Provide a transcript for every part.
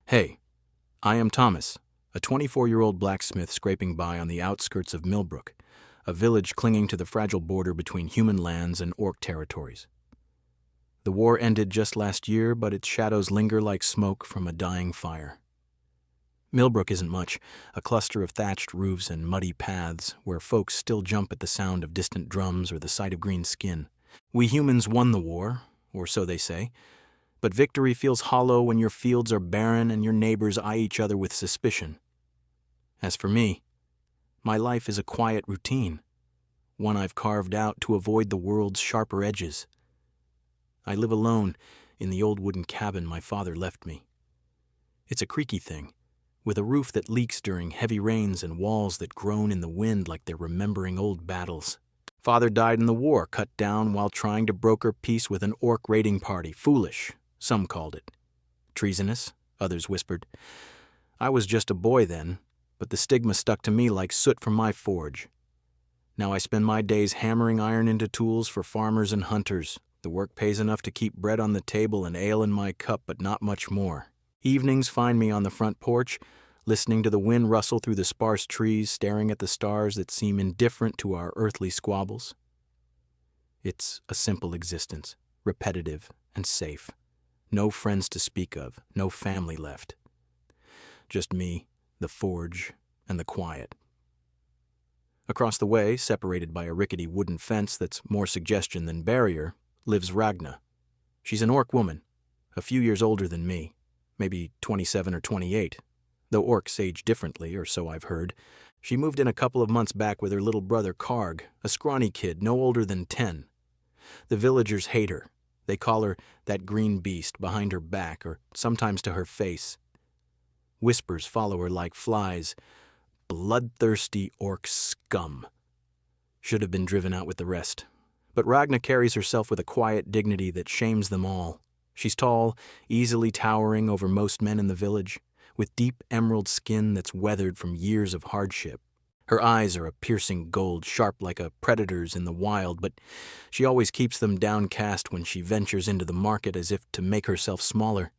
Hey, I am Thomas, a 24-year-old blacksmith scraping by on the outskirts of Millbrook, a village clinging to the fragile border between human lands and Orc territories. The war ended just last year, but its shadows linger like smoke from a dying fire. Millbrook isn't much, a cluster of thatched roofs and muddy paths where folks still jump at the sound of distant drums or the sight of green skin. We humans won the war, or so they say, but victory feels hollow when your fields are barren and your neighbors eye each other with suspicion. As for me, my life is a quiet routine, one I've carved out to avoid the world's sharper edges. I live alone in the old wooden cabin my father left me. It's a creaky thing, with a roof that leaks during heavy rains and walls that groan in the wind like they're remembering old battles. Father died in the war, cut down while trying to broker peace with an Orc raiding party. Foolish, some called it. Treasonous, others whispered. I was just a boy then, but the stigma stuck to me like soot from my forge. Now I spend my days hammering iron into tools for farmers and hunters. The work pays enough to keep bread on the table and ale in my cup, but not much more. Evenings find me on the front porch, listening to the wind rustle through the sparse trees, staring at the stars that seem indifferent to our earthly squabbles. It's a simple existence, repetitive and safe. No friends to speak of, no family left. Just me, the forge, and the quiet. Across the way, separated by a rickety wooden fence that's more suggestion than barrier, lives Ragna. She's an Orc woman, a few years older than me, maybe 27 or 28. Though Orcs age differently, or so I've heard. She moved in a couple of months back with her little brother Karg, a scrawny kid no older than 10. The villagers hate her. They call her that green beast behind her back, or sometimes to her face. Whispers follow her like flies. Bloodthirsty Orc scum. Should have been driven out with the rest. But Ragna carries herself with a quiet dignity that shames them all. She's tall, easily towering over most men in the village, with deep emerald skin that's weathered from years of hardship. Her eyes are a piercing gold, sharp like a predator's in the wild, but she always keeps them downcast when she ventures into the market as if to make herself smaller.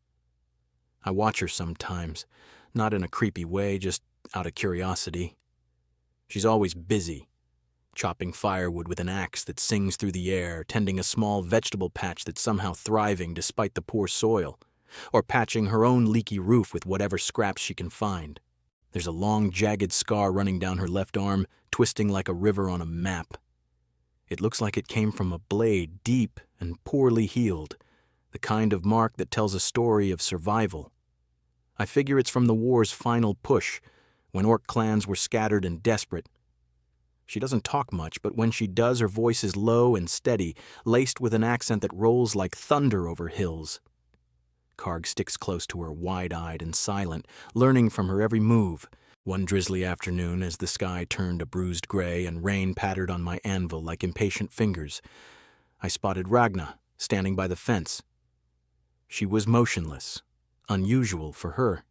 I watch her sometimes, not in a creepy way, just out of curiosity. She's always busy, chopping firewood with an axe that sings through the air, tending a small vegetable patch that's somehow thriving despite the poor soil, or patching her own leaky roof with whatever scraps she can find. There's a long, jagged scar running down her left arm, twisting like a river on a map. It looks like it came from a blade, deep and poorly healed, the kind of mark that tells a story of survival. I figure it's from the war's final push, when Orc clans were scattered and desperate. She doesn't talk much, but when she does, her voice is low and steady, laced with an accent that rolls like thunder over hills. Karg sticks close to her, wide-eyed and silent, learning from her every move. One drizzly afternoon, as the sky turned a bruised gray and rain pattered on my anvil like impatient fingers, I spotted Ragna, standing by the fence. She was motionless, unusual for her.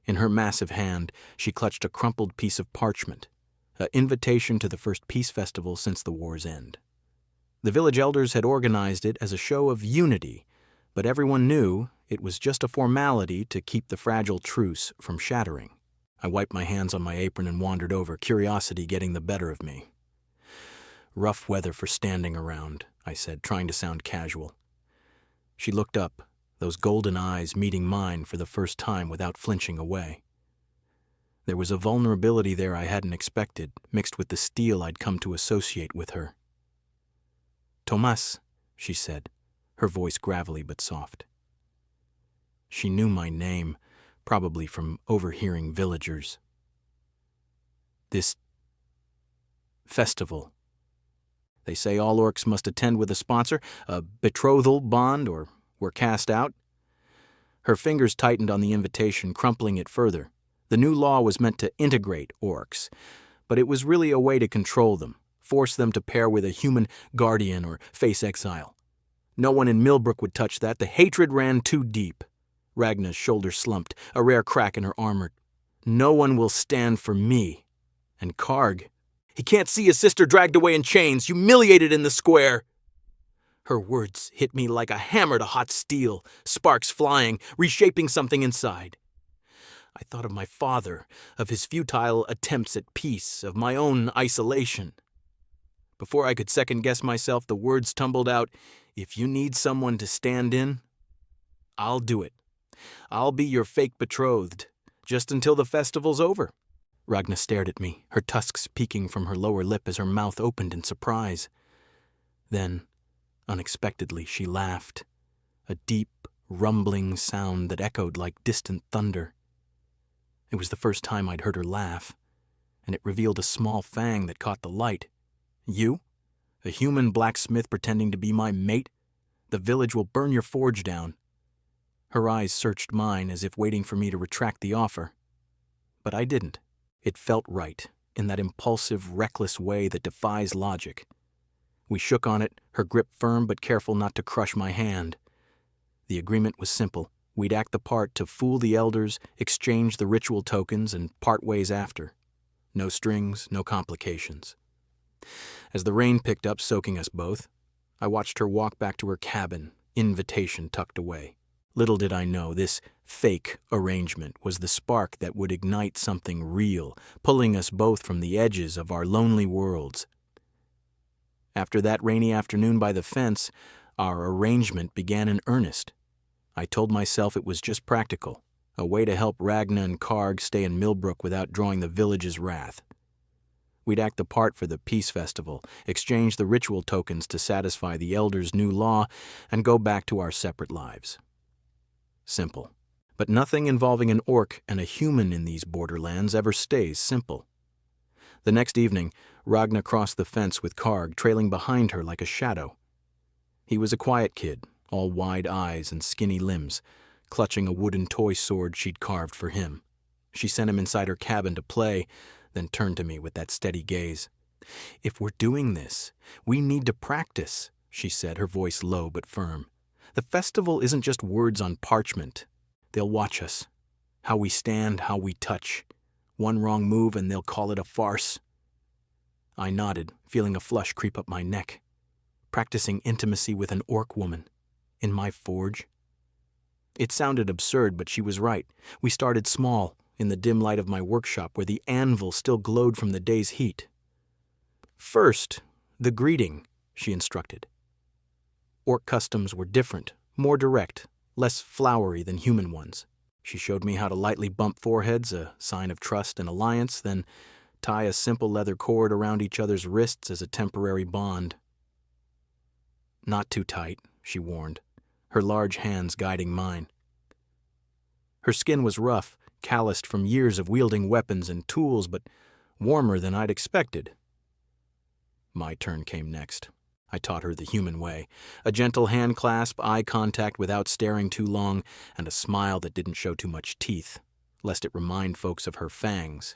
In her massive hand, she clutched a crumpled piece of parchment, an invitation to the first peace festival since the war's end. The village elders had organized it as a show of unity, but everyone knew it was just a formality to keep the fragile truce from shattering. I wiped my hands on my apron and wandered over, curiosity getting the better of me. Rough weather for standing around, I said, trying to sound casual. She looked up, those golden eyes meeting mine for the first time without flinching away. There was a vulnerability there I hadn't expected, mixed with the steel I'd come to associate with her. "Tomas," she said, her voice gravelly but soft. She knew my name, probably from overhearing villagers. This festival. They say all Orcs must attend with a sponsor, a betrothal bond, or we're cast out. Her fingers tightened on the invitation, crumpling it further. The new law was meant to integrate Orcs, but it was really a way to control them, force them to pair with a human guardian or face exile. No one in Millbrook would touch that. The hatred ran too deep. Ragna's shoulder slumped, a rare crack in her armor. No one will stand for me. And Karg, he can't see his sister dragged away in chains, humiliated in the square. Her words hit me like a hammer to hot steel, sparks flying, reshaping something inside. I thought of my father, of his futile attempts at peace, of my own isolation. Before I could second-guess myself, the words tumbled out, "If you need someone to stand in, I'll do it. I'll be your fake betrothed, just until the festival's over." Ragna stared at me, her tusks peeking from her lower lip as her mouth opened in surprise. Then, unexpectedly, she laughed, a deep, rumbling sound that echoed like distant thunder. It was the first time I'd heard her laugh, and it revealed a small fang that caught the light. "You? A human blacksmith pretending to be my mate? The village will burn your forge down." Her eyes searched mine as if waiting for me to retract the offer. But I didn't. It felt right, in that impulsive, reckless way that defies logic. We shook on it, her grip firm but careful not to crush my hand. The agreement was simple. We'd act the part to fool the elders, exchange the ritual tokens, and part ways after. No strings, no complications. As the rain picked up, soaking us both, I watched her walk back to her cabin, invitation tucked away. Little did I know, this fake arrangement was the spark that would ignite something real, pulling us both from the edges of our lonely worlds. After that rainy afternoon by the fence, our arrangement began in earnest. I told myself it was just practical, a way to help Ragna and Karg stay in Millbrook without drawing the village's wrath. We'd act the part for the peace festival, exchange the ritual tokens to satisfy the elders' new law, and go back to our separate lives. Simple. But nothing involving an orc and a human in these borderlands ever stays simple. The next evening, Ragna crossed the fence with Karg trailing behind her like a shadow. He was a quiet kid, all wide eyes and skinny limbs, clutching a wooden toy sword she'd carved for him. She sent him inside her cabin to play, then turned to me with that steady gaze. "If we're doing this, we need to practice," she said, her voice low but firm. "The festival isn't just words on parchment. They'll watch us. How we stand, how we touch. One wrong move and they'll call it a farce." I nodded, feeling a flush creep up my neck. Practicing intimacy with an orc woman. In my forge. It sounded absurd, but she was right. We started small, in the dim light of my workshop where the anvil still glowed from the day's heat. "First, the greeting," she instructed. Orc customs were different, more direct, less flowery than human ones. She showed me how to lightly bump foreheads, a sign of trust and alliance, then tie a simple leather cord around each other's wrists as a temporary bond. "Not too tight," she warned, her large hands guiding mine. Her skin was rough, calloused from years of wielding weapons and tools, but warmer than I'd expected. My turn came next. I taught her the human way. A gentle hand clasp, eye contact without staring too long, and a smile that didn't show too much teeth, lest it remind folks of her fangs.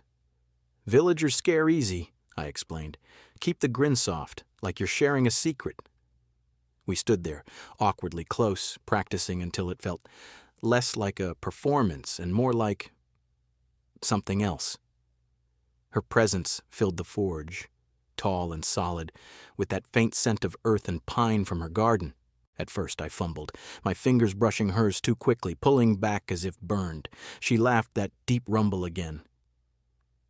"Villagers scare easy," I explained. "Keep the grin soft, like you're sharing a secret." We stood there, awkwardly close, practicing until it felt less like a performance and more like something else. Her presence filled the forge, tall and solid, with that faint scent of earth and pine from her garden. At first I fumbled, my fingers brushing hers too quickly, pulling back as if burned. She laughed that deep rumble again.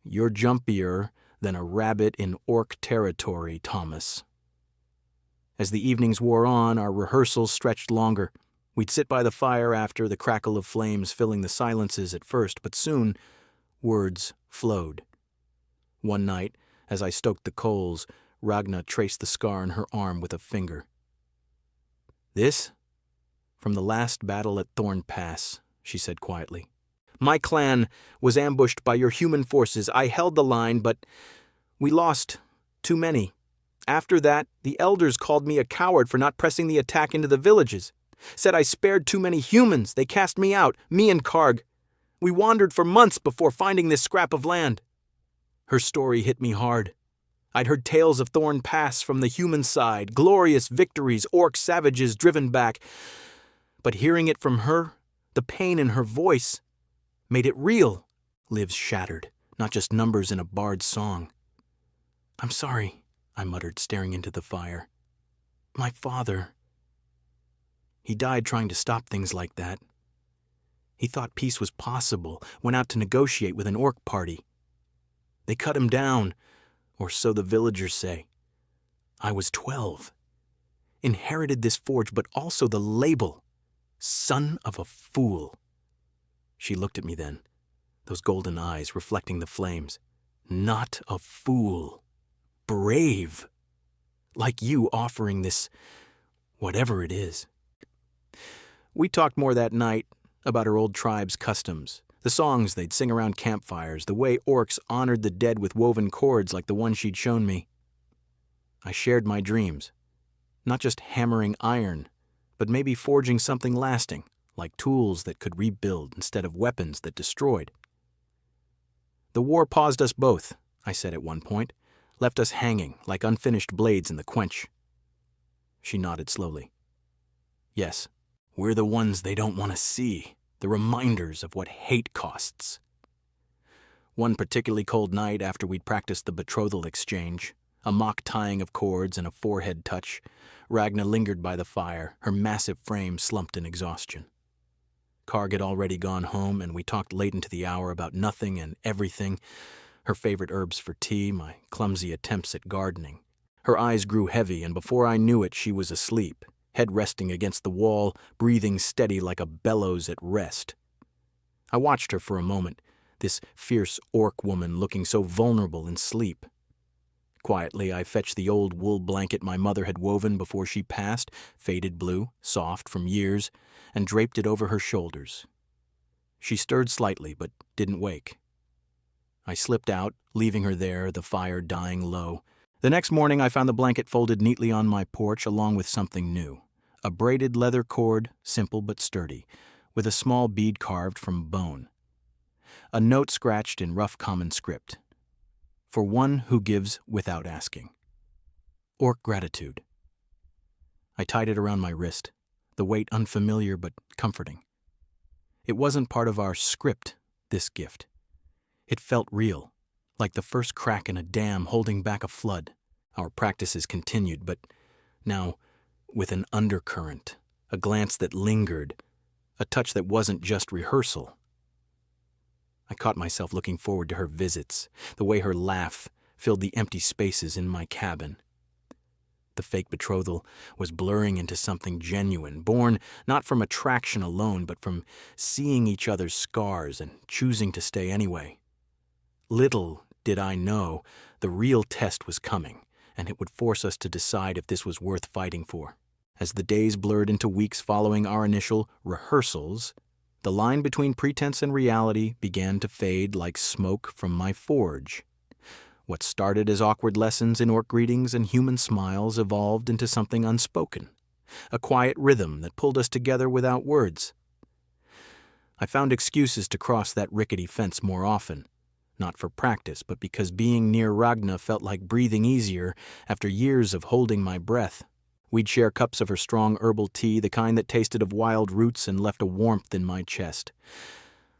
"You're jumpier than a rabbit in orc territory, Thomas." As the evenings wore on, our rehearsals stretched longer. We'd sit by the fire after, the crackle of flames filling the silences at first, but soon words flowed. One night, as I stoked the coals, Ragna traced the scar on her arm with a finger. "This? From the last battle at Thorn Pass," she said quietly. "My clan was ambushed by your human forces. I held the line, but we lost too many. After that, the elders called me a coward for not pressing the attack into the villages. Said I spared too many humans. They cast me out, me and Karg. We wandered for months before finding this scrap of land." Her story hit me hard. I'd heard tales of Thorn Pass from the human side, glorious victories, orc savages driven back. But hearing it from her, the pain in her voice, made it real. Lives shattered, not just numbers in a bard's song. "I'm sorry," I muttered, staring into the fire. "My father." He died trying to stop things like that. He thought peace was possible, went out to negotiate with an orc party. They cut him down, or so the villagers say. I was 12. Inherited this forge, but also the label. Son of a fool. She looked at me then, those golden eyes reflecting the flames. Not a fool. Brave. Like you offering this, whatever it is. We talked more that night about her old tribe's customs, the songs they'd sing around campfires, the way orcs honored the dead with woven cords like the one she'd shown me. I shared my dreams, not just hammering iron, but maybe forging something lasting, like tools that could rebuild instead of weapons that destroyed. The war paused us both, I said at one point, left us hanging like unfinished blades in the quench. She nodded slowly. Yes, we're the ones they don't want to see, the reminders of what hate costs. One particularly cold night after we'd practiced the betrothal exchange, a mock tying of cords and a forehead touch, Ragna lingered by the fire, her massive frame slumped in exhaustion. Karg had already gone home, and we talked late into the hour about nothing and everything, her favorite herbs for tea, my clumsy attempts at gardening. Her eyes grew heavy, and before I knew it, she was asleep, head resting against the wall, breathing steady like a bellows at rest. I watched her for a moment, this fierce orc woman looking so vulnerable in sleep. Quietly, I fetched the old wool blanket my mother had woven before she passed, faded blue, soft from years, and draped it over her shoulders. She stirred slightly, but didn't wake. I slipped out, leaving her there, the fire dying low. The next morning, I found the blanket folded neatly on my porch along with something new. A braided leather cord, simple but sturdy, with a small bead carved from bone. A note scratched in rough common script. For one who gives without asking. Orc gratitude. I tied it around my wrist, the weight unfamiliar but comforting. It wasn't part of our script, this gift. It felt real, like the first crack in a dam holding back a flood. Our practices continued, but now with an undercurrent, a glance that lingered, a touch that wasn't just rehearsal. I caught myself looking forward to her visits, the way her laugh filled the empty spaces in my cabin. The fake betrothal was blurring into something genuine, born not from attraction alone, but from seeing each other's scars and choosing to stay anyway. Little did I know the real test was coming, and it would force us to decide if this was worth fighting for. As the days blurred into weeks following our initial rehearsals, the line between pretense and reality began to fade like smoke from my forge. What started as awkward lessons in orc greetings and human smiles evolved into something unspoken, a quiet rhythm that pulled us together without words. I found excuses to cross that rickety fence more often, not for practice, but because being near Ragna felt like breathing easier after years of holding my breath. We'd share cups of her strong herbal tea, the kind that tasted of wild roots and left a warmth in my chest.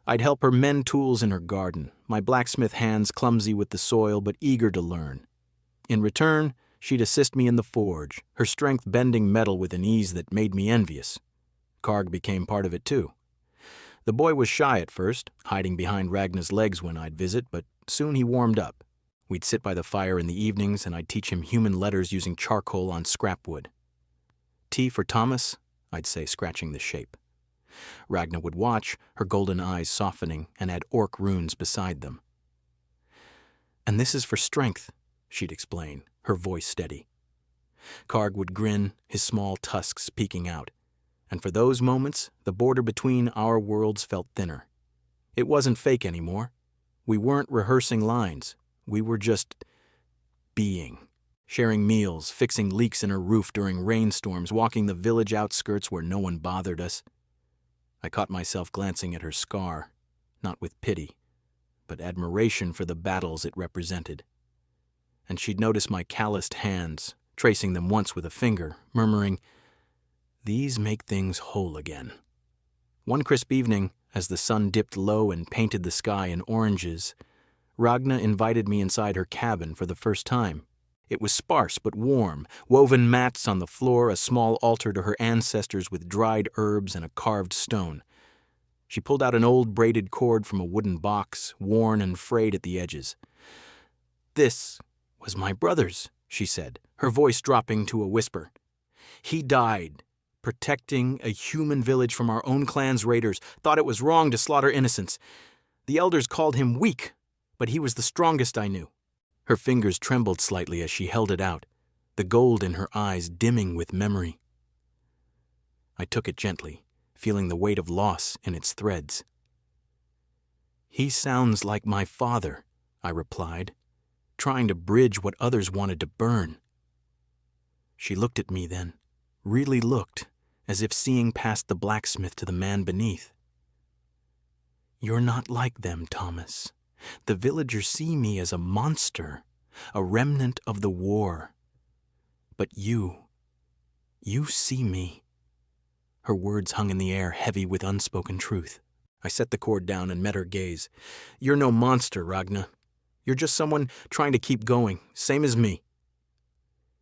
I'd help her mend tools in her garden, my blacksmith hands clumsy with the soil but eager to learn. In return, she'd assist me in the forge, her strength bending metal with an ease that made me envious. Karg became part of it too. The boy was shy at first, hiding behind Ragna's legs when I'd visit, but soon he warmed up. We'd sit by the fire in the evenings, and I'd teach him human letters using charcoal on scrap wood. "Tea for Thomas," I'd say, scratching the shape. Ragna would watch, her golden eyes softening, and add orc runes beside them. "And this is for strength," she'd explain, her voice steady. Karg would grin, his small tusks peeking out, and for those moments, the border between our worlds felt thinner. It wasn't fake anymore. We weren't rehearsing lines. We were just being. Sharing meals, fixing leaks in her roof during rainstorms, walking the village outskirts where no one bothered us. I caught myself glancing at her scar, not with pity, but admiration for the battles it represented. And she'd notice my calloused hands, tracing them once with a finger, murmuring, "These make things whole again." One crisp evening, as the sun dipped low and painted the sky in oranges, Ragna invited me inside her cabin for the first time. It was sparse but warm, woven mats on the floor, a small altar to her ancestors with dried herbs and a carved stone. She pulled out an old braided cord from a wooden box, worn and frayed at the edges. "This was my brother's," she said, her voice dropping to a whisper. "He died, protecting a human village from our own clan's raiders, thought it was wrong to slaughter innocents. The elders called him weak, but he was the strongest I knew." Her fingers trembled slightly as she held it out, the gold in her eyes dimming with memory. I took it gently, feeling the weight of loss in its threads. "He sounds like my father," I replied, trying to bridge what others wanted to burn. She looked at me then, really looked, as if seeing past the blacksmith to the man beneath. "You're not like them, Thomas. The villagers see me as a monster, a remnant of the war. But you see me." Her words hung in the air, heavy with unspoken truth. I set the cord down and met her gaze. "You're no monster, Ragna. You're just someone trying to keep going, same as me."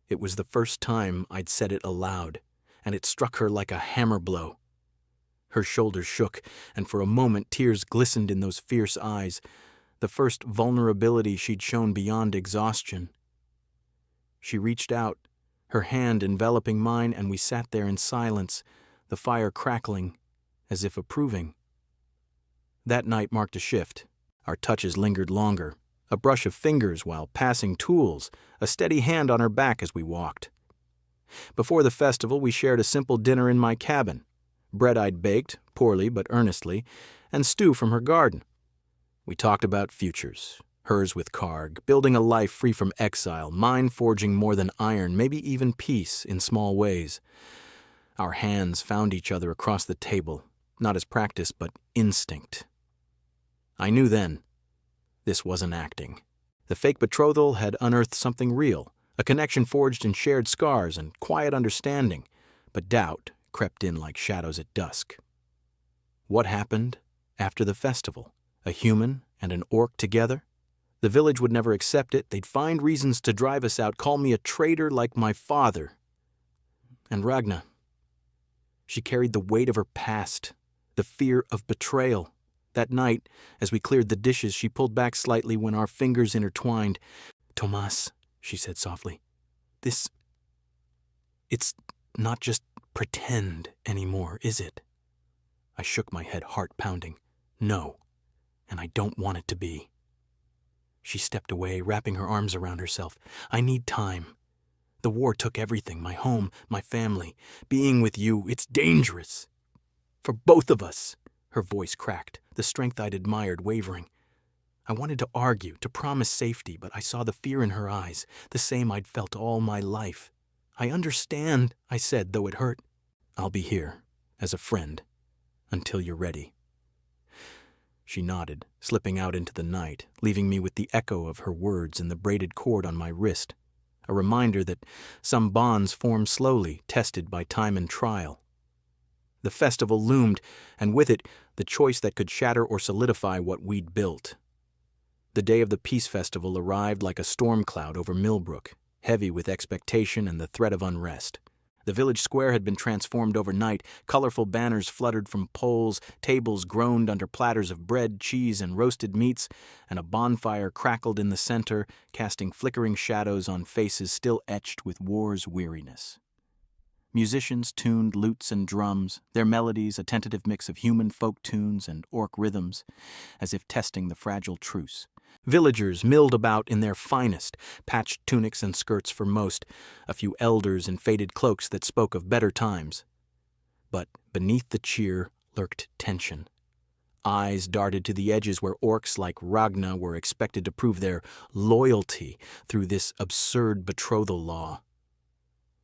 It was the first time I'd said it aloud, and it struck her like a hammer blow. Her shoulders shook, and for a moment tears glistened in those fierce eyes, the first vulnerability she'd shown beyond exhaustion. She reached out, her hand enveloping mine, and we sat there in silence, the fire crackling, as if approving. That night marked a shift. Our touches lingered longer, a brush of fingers while passing tools, a steady hand on her back as we walked. Before the festival, we shared a simple dinner in my cabin, bread I'd baked, poorly but earnestly, and stew from her garden. We talked about futures, hers with Karg, building a life free from exile, mine forging more than iron, maybe even peace in small ways. Our hands found each other across the table, not as practice but instinct. I knew then, this wasn't acting. The fake betrothal had unearthed something real, a connection forged in shared scars and quiet understanding, but doubt crept in like shadows at dusk. What happened after the festival? A human and an orc together? The village would never accept it. They'd find reasons to drive us out, call me a traitor like my father. And Ragna, she carried the weight of her past, the fear of betrayal. That night, as we cleared the dishes, she pulled back slightly when our fingers intertwined. "Tomas," she said softly, it's not just pretend anymore, is it?" I shook my head, heart pounding. "No, and I don't want it to be." She stepped away, wrapping her arms around herself. "I need time. The war took everything, my home, my family. Being with you, it's dangerous. For both of us." Her voice cracked, the strength I'd admired wavering. I wanted to argue, to promise safety, but I saw the fear in her eyes, the same I'd felt all my life. "I understand," I said, though it hurt. "I'll be here, as a friend, until you're ready." She nodded, slipping out into the night, leaving me with the echo of her words and the braided cord on my wrist, a reminder that some bonds form slowly, tested by time and trial. The festival loomed, and with it, the choice that could shatter or solidify what we'd built. The day of the Peace Festival arrived like a storm cloud over Millbrook, heavy with expectation and the threat of unrest. The village square had been transformed overnight. Colorful banners fluttered from poles, tables groaned under platters of bread, cheese, and roasted meats, and a bonfire crackled in the center, casting flickering shadows on faces still etched with war's weariness. Musicians tuned lutes and drums, their melodies a tentative mix of human folk tunes and orc rhythms, as if testing the fragile truce. Villagers milled about in their finest, patched tunics and skirts for most, a few elders in faded cloaks that spoke of better times. But beneath the cheer lurked tension. Eyes darted to the edges where orcs like Ragna were expected to prove their loyalty through this absurd betrothal law.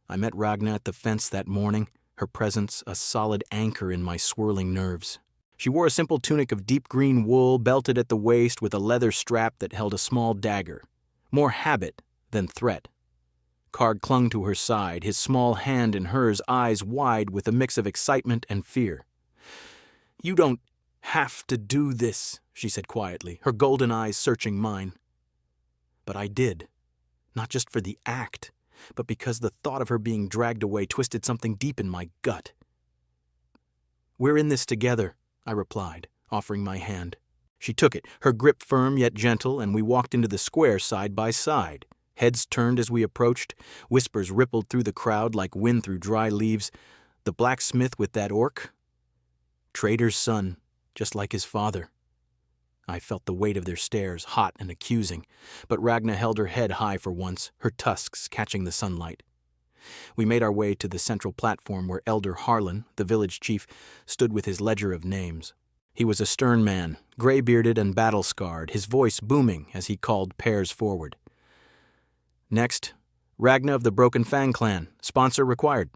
I met Ragna at the fence that morning, her presence a solid anchor in my swirling nerves. She wore a simple tunic of deep green wool, belted at the waist with a leather strap that held a small dagger, more habit than threat. Karg clung to her side, his small hand in hers, eyes wide with a mix of excitement and fear. "You don't have to do this," she said quietly, her golden eyes searching mine. But I did. Not just for the act, but because the thought of her being dragged away twisted something deep in my gut. "We're in this together," I replied, offering my hand. She took it, her grip firm yet gentle, and we walked into the square side by side. Heads turned as we approached, whispers rippled through the crowd like wind through dry leaves. The blacksmith with that orc? Trader's son, just like his father. I felt the weight of their stares, hot and accusing, but Ragna held her head high for once, her tusks catching the sunlight. We made our way to the central platform where Elder Harlan, the village chief, stood with his ledger of names. He was a stern man, gray-bearded and battle-scarred, his voice booming as he called pairs forward. "Next, Ragna of the Broken Fang clan, sponsor required."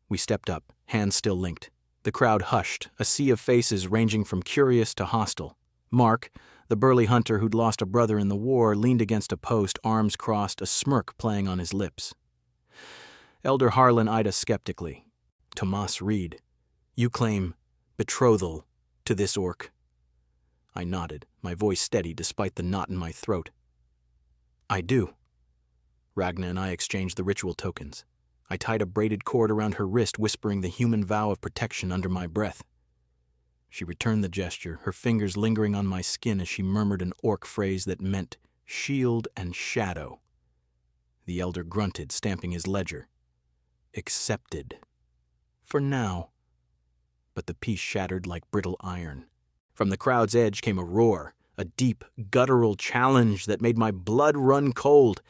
We stepped up, hands still linked. The crowd hushed, a sea of faces ranging from curious to hostile. Mark, the burly hunter who'd lost a brother in the war, leaned against a post, arms crossed, a smirk playing on his lips. Elder Harlan eyed us skeptically. "Tomas Reed, you claim betrothal to this orc?" I nodded, my voice steady despite the knot in my throat. "I do." Ragna and I exchanged the ritual tokens. I tied a braided cord around her wrist, whispering the human vow of protection under my breath. She returned the gesture, her fingers lingering on my skin as she murmured an orc phrase that meant shield and shadow. The elder grunted, stamping his ledger. "Accepted. For now." But the piece shattered like brittle iron. From the crowd's edge came a roar, a deep, guttural challenge that made my blood run cold.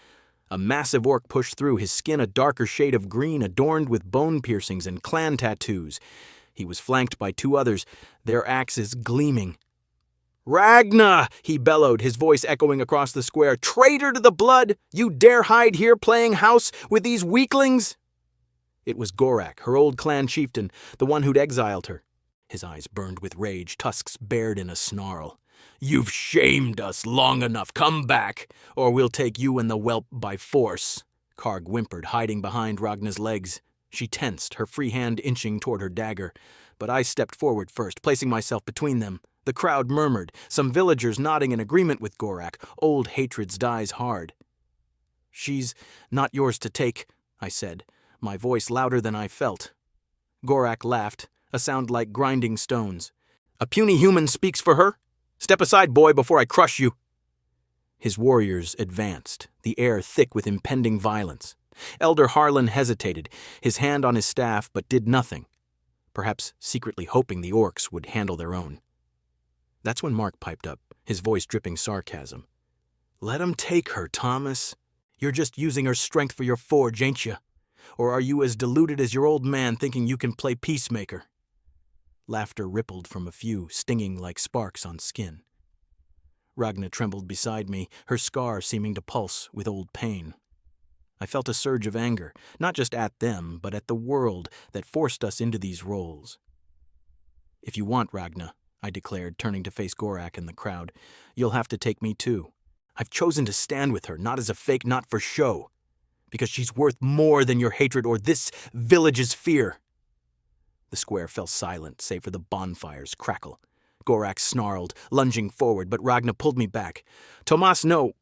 A massive orc pushed through, his skin a darker shade of green adorned with bone piercings and clan tattoos. He was flanked by two others, their axes gleaming. "Ragna!" he bellowed, his voice echoing across the square. "Traitor to the blood! You dare hide here playing house with these weaklings?" It was Gorak, her old clan chieftain, the one who'd exiled her. His eyes burned with rage, tusks bared in a snarl. "You've shamed us long enough. Come back, or we'll take you and the whelp by force." Karg whimpered, hiding behind Ragna's legs. She tensed, her free hand inching toward her dagger. But I stepped forward first, placing myself between them. The crowd murmured, some villagers nodding in agreement with Gorak. Old hatreds dies hard. "She's not yours to take," I said, my voice louder than I felt. Gorak laughed, a sound like grinding stones. "A puny human speaks for her? Step aside, boy, before I crush you." His warriors advanced, the air thick with impending violence. Elder Harlan hesitated, his hand on his staff, but did nothing, perhaps secretly hoping the orcs would handle their own. That's when Mark piped up, his voice dripping sarcasm. "Let 'em take her, Thomas. You're just using her strength for your forge, ain't you? Or are you as deluded as your old man thinking you can play peacemaker?" Laughter rippled from a few, stinging like sparks on skin. Ragna trembled beside me, her scar seeming to pulse with old pain. I felt a surge of anger, not just at them, but at the world that forced us into these roles. "If you want, Ragna," I declared, turning to face Gorak and the crowd, "you'll have to take me too. I've chosen to stand with her, not as a fake, not for show, because she's worth more than your hatred or this village's fear." The square fell silent, save for the bonfire's crackle. Gorak snarled, lunging forward, but Ragna pulled me back. "Tomas, no!"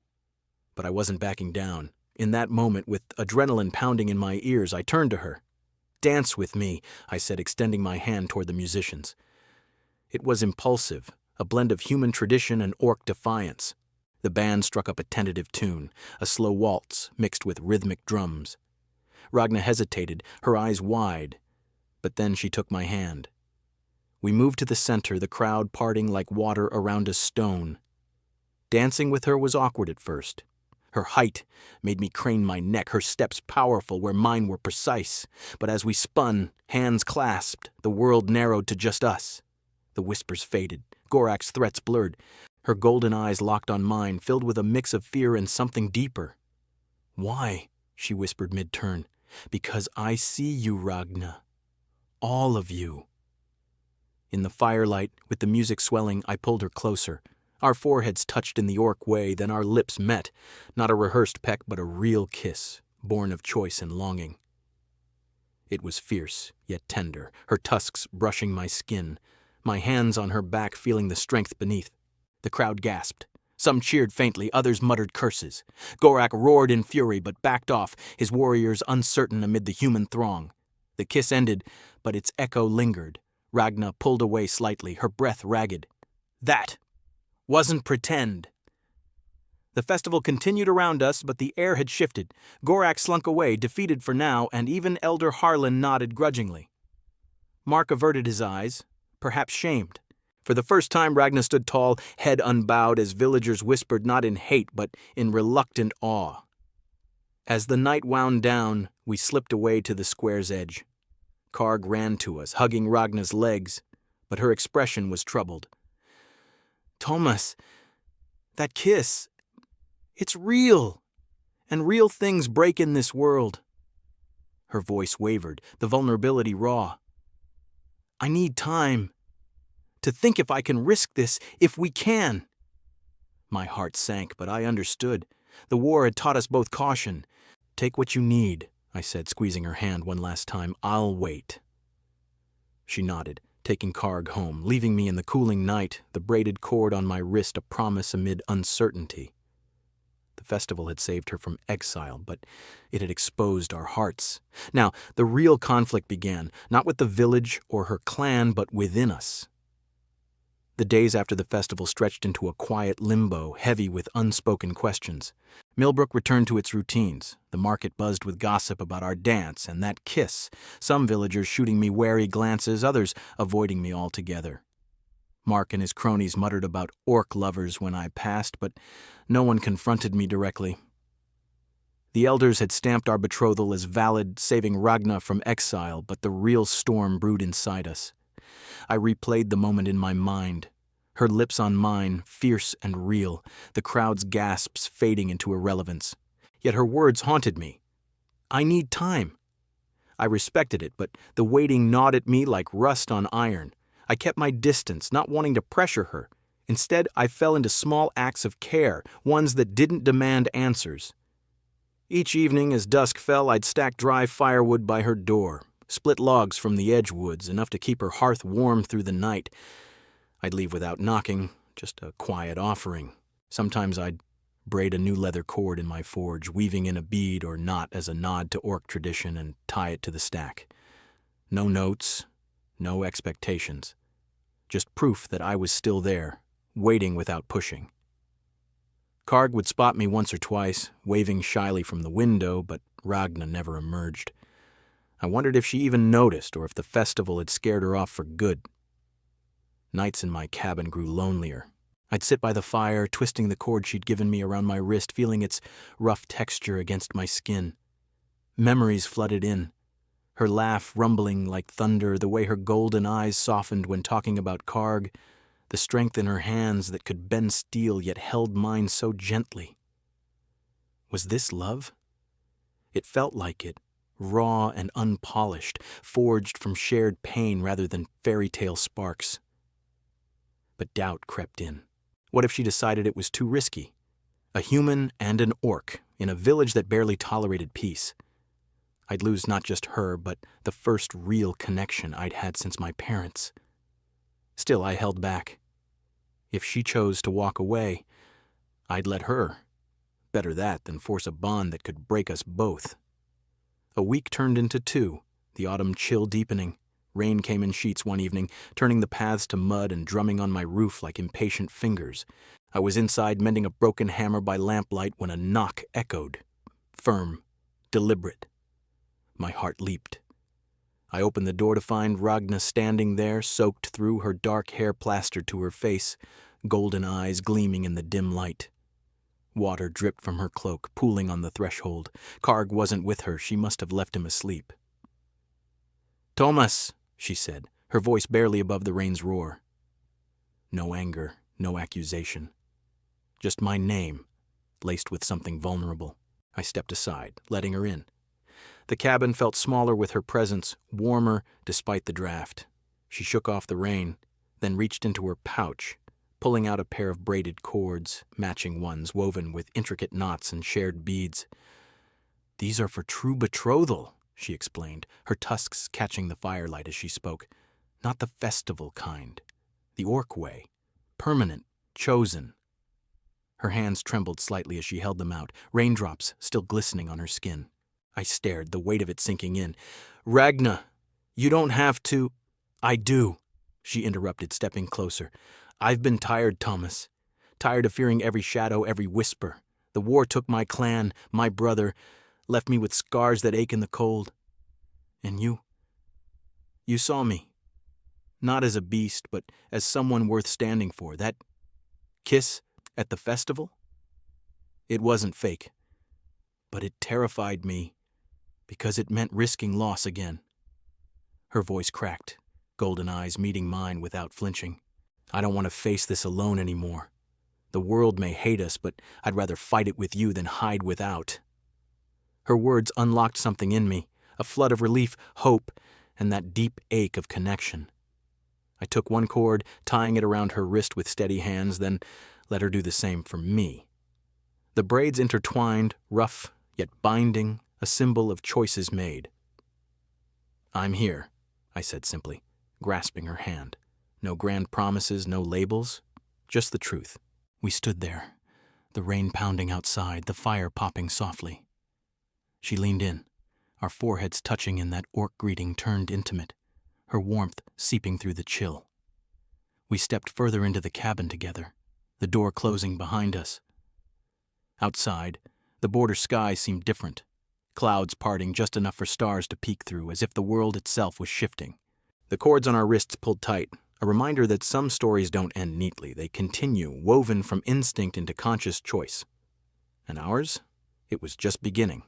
But I wasn't backing down. In that moment, with adrenaline pounding in my ears, I turned to her. "Dance with me," I said, extending my hand toward the musicians. It was impulsive, a blend of human tradition and orc defiance. The band struck up a tentative tune, a slow waltz mixed with rhythmic drums. Ragna hesitated, her eyes wide, but then she took my hand. We moved to the center, the crowd parting like water around a stone. Dancing with her was awkward at first. Her height made me crane my neck, her steps powerful where mine were precise. But as we spun, hands clasped, the world narrowed to just us. The whispers faded, Gorak's threats blurred. Her golden eyes locked on mine, filled with a mix of fear and something deeper. "Why?" she whispered mid-turn. "Because I see you, Ragna. All of you." In the firelight, with the music swelling, I pulled her closer. Our foreheads touched in the orc way, then our lips met, not a rehearsed peck but a real kiss, born of choice and longing. It was fierce, yet tender, her tusks brushing my skin, my hands on her back feeling the strength beneath. The crowd gasped. Some cheered faintly, others muttered curses. Gorak roared in fury, but backed off, his warriors uncertain amid the human throng. The kiss ended, but its echo lingered. Ragna pulled away slightly, her breath ragged. That wasn't pretend. The festival continued around us, but the air had shifted. Gorak slunk away, defeated for now, and even Elder Harlan nodded grudgingly. Mark averted his eyes, perhaps shamed. For the first time, Ragna stood tall, head unbowed, as villagers whispered not in hate, but in reluctant awe. As the night wound down, we slipped away to the square's edge. Karg ran to us, hugging Ragna's legs, but her expression was troubled. Thomas, that kiss, it's real, and real things break in this world. Her voice wavered, the vulnerability raw. I need time to think if I can risk this, if we can. My heart sank, but I understood. The war had taught us both caution. Take what you need, I said, squeezing her hand one last time. I'll wait. She nodded, taking Karg home, leaving me in the cooling night, the braided cord on my wrist a promise amid uncertainty. The festival had saved her from exile, but it had exposed our hearts. Now, the real conflict began, not with the village or her clan, but within us. The days after the festival stretched into a quiet limbo, heavy with unspoken questions. Millbrook returned to its routines. The market buzzed with gossip about our dance and that kiss, some villagers shooting me wary glances, others avoiding me altogether. Mark and his cronies muttered about orc lovers when I passed, but no one confronted me directly. The elders had stamped our betrothal as valid, saving Ragna from exile, but the real storm brewed inside us. I replayed the moment in my mind, her lips on mine, fierce and real, the crowd's gasps fading into irrelevance. Yet her words haunted me. I need time. I respected it, but the waiting gnawed at me like rust on iron. I kept my distance, not wanting to pressure her. Instead, I fell into small acts of care, ones that didn't demand answers. Each evening, as dusk fell, I'd stack dry firewood by her door, split logs from the edge woods, enough to keep her hearth warm through the night. I'd leave without knocking, just a quiet offering. Sometimes I'd braid a new leather cord in my forge, weaving in a bead or knot as a nod to orc tradition, and tie it to the stack. No notes, no expectations. Just proof that I was still there, waiting without pushing. Karg would spot me once or twice, waving shyly from the window, but Ragna never emerged. I wondered if she even noticed, or if the festival had scared her off for good. Nights in my cabin grew lonelier. I'd sit by the fire, twisting the cord she'd given me around my wrist, feeling its rough texture against my skin. Memories flooded in. Her laugh rumbling like thunder, the way her golden eyes softened when talking about Karg, the strength in her hands that could bend steel yet held mine so gently. Was this love? It felt like it, raw and unpolished, forged from shared pain rather than fairy tale sparks. But doubt crept in. What if she decided it was too risky? A human and an orc, in a village that barely tolerated peace. I'd lose not just her, but the first real connection I'd had since my parents. Still, I held back. If she chose to walk away, I'd let her. Better that than force a bond that could break us both. A week turned into 2, the autumn chill deepening. Rain came in sheets one evening, turning the paths to mud and drumming on my roof like impatient fingers. I was inside mending a broken hammer by lamplight when a knock echoed. Firm, deliberate. My heart leaped. I opened the door to find Ragna standing there, soaked through, her dark hair plastered to her face, golden eyes gleaming in the dim light. Water dripped from her cloak, pooling on the threshold. Karg wasn't with her. She must have left him asleep. "Thomas," she said, her voice barely above the rain's roar. No anger, no accusation. Just my name, laced with something vulnerable. I stepped aside, letting her in. The cabin felt smaller with her presence, warmer despite the draft. She shook off the rain, then reached into her pouch, pulling out a pair of braided cords, matching ones woven with intricate knots and shared beads. "These are for true betrothal," she explained, her tusks catching the firelight as she spoke. "Not the festival kind. The orc way. Permanent, chosen." Her hands trembled slightly as she held them out, raindrops still glistening on her skin. I stared, the weight of it sinking in. "Ragna, you don't have to—" "I do," she interrupted, stepping closer. "I've been tired, Thomas. Tired of fearing every shadow, every whisper. The war took my clan, my brother, left me with scars that ache in the cold. And you saw me. Not as a beast, but as someone worth standing for. That kiss at the festival? It wasn't fake. But it terrified me, because it meant risking loss again." Her voice cracked, golden eyes meeting mine without flinching. "I don't want to face this alone anymore. The world may hate us, but I'd rather fight it with you than hide without." Her words unlocked something in me, a flood of relief, hope, and that deep ache of connection. I took one cord, tying it around her wrist with steady hands, then let her do the same for me. The braids intertwined, rough, yet binding, a symbol of choices made. "I'm here," I said simply, grasping her hand. No grand promises, no labels, just the truth. We stood there, the rain pounding outside, the fire popping softly. She leaned in, our foreheads touching in that orc greeting turned intimate, her warmth seeping through the chill. We stepped further into the cabin together, the door closing behind us. Outside, the border sky seemed different, clouds parting just enough for stars to peek through, as if the world itself was shifting. The cords on our wrists pulled tight, a reminder that some stories don't end neatly. They continue, woven from instinct into conscious choice. And ours? It was just beginning.